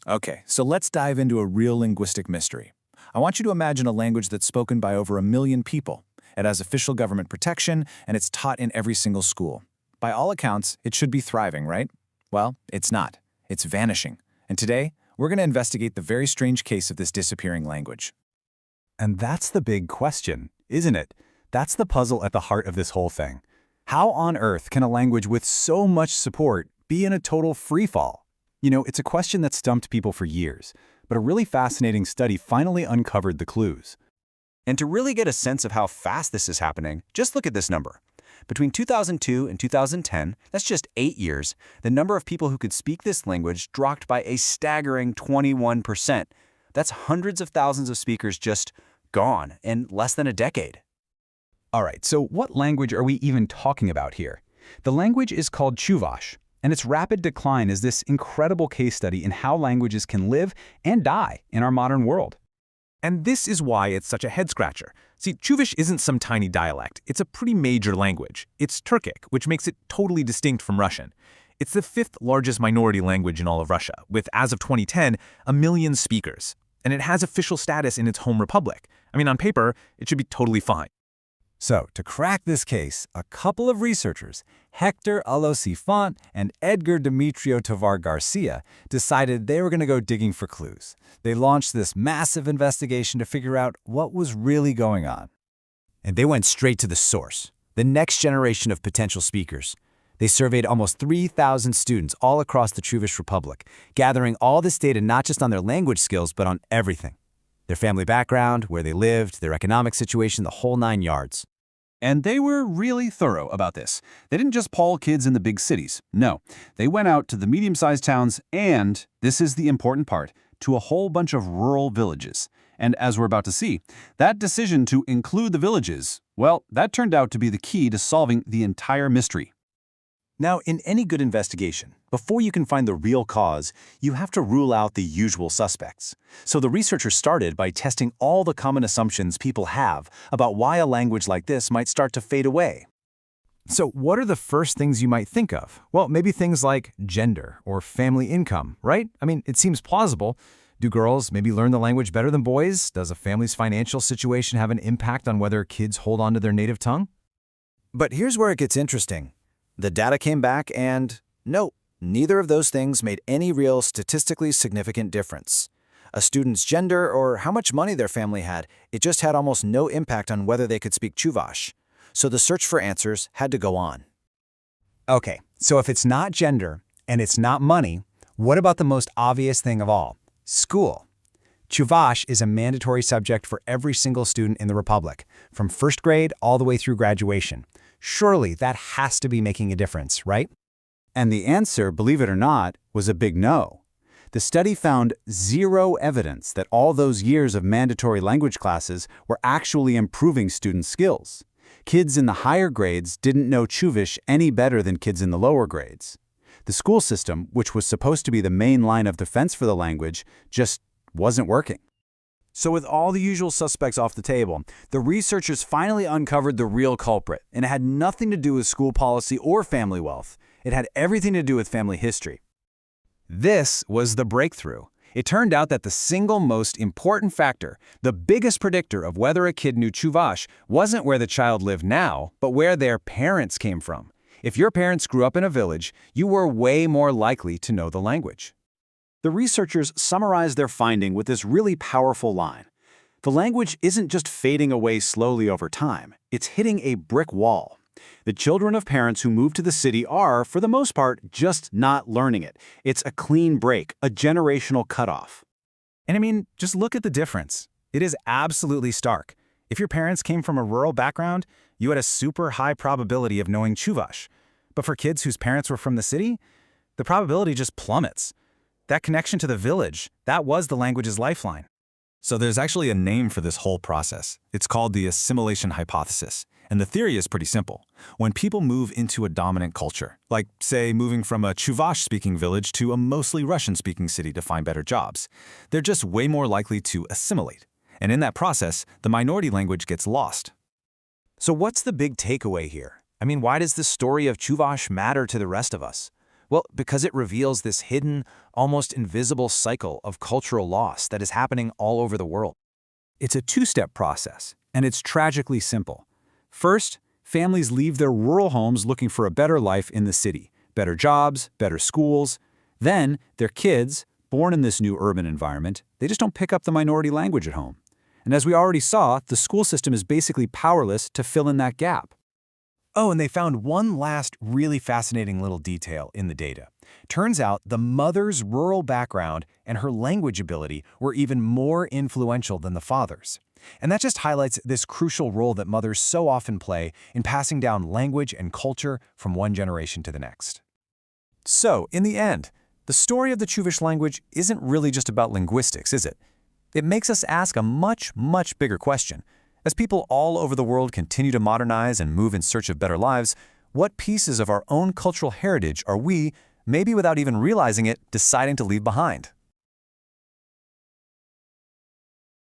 Okay, so let's dive into a real linguistic mystery. I want you to imagine a language that's spoken by over 1 million people. It has official government protection, and it's taught in every single school. By all accounts, it should be thriving, right? Well, it's not. It's vanishing. And today, we're going to investigate the very strange case of this disappearing language. And that's the big question, isn't it? That's the puzzle at the heart of this whole thing. How on earth can a language with so much support be in a total freefall? You know, it's a question that stumped people for years, but a really fascinating study finally uncovered the clues. And to really get a sense of how fast this is happening, just look at this number. Between 2002 and 2010, that's just 8 years, the number of people who could speak this language dropped by a staggering 21%. That's hundreds of thousands of speakers just gone in less than a decade. All right, so what language are we even talking about here? The language is called Chuvash, and its rapid decline is this incredible case study in how languages can live and die in our modern world. And this is why it's such a head-scratcher. See, Chuvash isn't some tiny dialect. It's a pretty major language. It's Turkic, which makes it totally distinct from Russian. It's the 5th largest minority language in all of Russia, with, as of 2010, 1 million speakers. And it has official status in its home republic. I mean, on paper, it should be totally fine. So, to crack this case, a couple of researchers, Hèctor Alòs and Edgar Demetrio Tovar-García, decided they were going to go digging for clues. They launched this massive investigation to figure out what was really going on. And they went straight to the source, the next generation of potential speakers. They surveyed almost 3,000 students all across the Chuvash Republic, gathering all this data not just on their language skills, but on everything. Their family background, where they lived, their economic situation, the whole 9 yards. And they were really thorough about this. They didn't just poll kids in the big cities. No, they went out to the medium-sized towns and, this is the important part, to a whole bunch of rural villages. And as we're about to see, that decision to include the villages, well, that turned out to be the key to solving the entire mystery. Now, in any good investigation, before you can find the real cause, you have to rule out the usual suspects. So the researchers started by testing all the common assumptions people have about why a language like this might start to fade away. So what are the first things you might think of? Well, maybe things like gender or family income, right? I mean, it seems plausible. Do girls maybe learn the language better than boys? Does a family's financial situation have an impact on whether kids hold on to their native tongue? But here's where it gets interesting. The data came back and, no, neither of those things made any real statistically significant difference. A student's gender or how much money their family had, it just had almost no impact on whether they could speak Chuvash. So the search for answers had to go on. Okay, so if it's not gender and it's not money, what about the most obvious thing of all? School. Chuvash is a mandatory subject for every single student in the Republic, from first grade all the way through graduation. Surely that has to be making a difference, right? And the answer, believe it or not, was a big no. The study found zero evidence that all those years of mandatory language classes were actually improving student skills. Kids in the higher grades didn't know Chuvash any better than kids in the lower grades. The school system, which was supposed to be the main line of defense for the language, just wasn't working. So with all the usual suspects off the table, the researchers finally uncovered the real culprit, and it had nothing to do with school policy or family wealth. It had everything to do with family history. This was the breakthrough. It turned out that the single most important factor, the biggest predictor of whether a kid knew Chuvash, wasn't where the child lived now, but where their parents came from. If your parents grew up in a village, you were way more likely to know the language. The researchers summarized their finding with this really powerful line. The language isn't just fading away slowly over time, it's hitting a brick wall. The children of parents who move to the city are, for the most part, just not learning it. It's a clean break, a generational cutoff. And I mean, just look at the difference. It is absolutely stark. If your parents came from a rural background, you had a super high probability of knowing Chuvash. But for kids whose parents were from the city, the probability just plummets. That connection to the village, that was the language's lifeline. So there's actually a name for this whole process. It's called the assimilation hypothesis. And the theory is pretty simple. When people move into a dominant culture, like, say, moving from a Chuvash-speaking village to a mostly Russian-speaking city to find better jobs, they're just way more likely to assimilate. And in that process, the minority language gets lost. So what's the big takeaway here? I mean, why does the story of Chuvash matter to the rest of us? Well, because it reveals this hidden, almost invisible cycle of cultural loss that is happening all over the world. It's a two-step process, and it's tragically simple. First, families leave their rural homes looking for a better life in the city, better jobs, better schools. Then, their kids, born in this new urban environment, they just don't pick up the minority language at home. And as we already saw, the school system is basically powerless to fill in that gap. Oh, and they found one last really fascinating little detail in the data. Turns out the mother's rural background and her language ability were even more influential than the father's. And that just highlights this crucial role that mothers so often play in passing down language and culture from one generation to the next. So, in the end, the story of the Chuvash language isn't really just about linguistics, is it? It makes us ask a much, much bigger question. As people all over the world continue to modernize and move in search of better lives, what pieces of our own cultural heritage are we, maybe without even realizing it, deciding to leave behind?